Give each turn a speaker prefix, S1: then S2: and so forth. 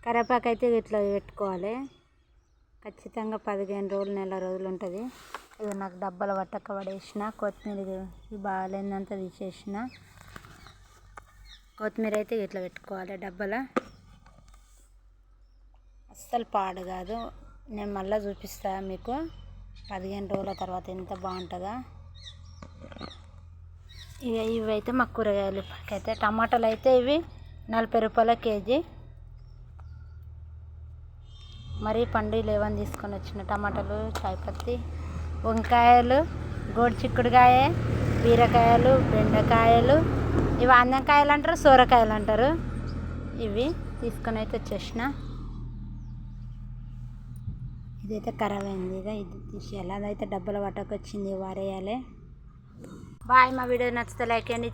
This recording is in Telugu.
S1: కరివేపాకు అయితే ఇట్లా పెట్టుకోవాలి. ఖచ్చితంగా 15 రోజులు నెల రోజులు ఉంటుంది. ఇది నాకు డబ్బాల పట్టక పడేసిన. కొత్తిమీర ఇది బాగాలేదంతా తీసేసిన. కొత్తిమీర అయితే ఇట్లా పెట్టుకోవాలి డబ్బాల. అస్సలు పాడు కాదు. నేను మళ్ళీ చూపిస్తాను మీకు 15 రోజుల తర్వాత ఎంత బాగుంటుందో. ఇవైతే మా కూరగాయలు ఇప్పటికైతే. టమాటాలు అయితే ఇవి 40 రూపాయల కేజీ. మరీ పండు లేవని తీసుకొని వచ్చిన టమాటాలు, చాయపత్తి, వంకాయలు, గోడు చిక్కుడుకాయ, బీరకాయలు, బెండకాయలు, ఇవి అందకాయలు అంటారు, సోరకాయలు అంటారు. ఇవి తీసుకొని అయితే వచ్చేసిన. ఇదైతే ఖరాబ్ అయింది. ఇది తీసేయాలి. అదైతే డబ్బాల పట్టకు వచ్చింది, వారేయాలి. బాయ్. మా వీడియో నచ్చితే లైక్ చేయండి.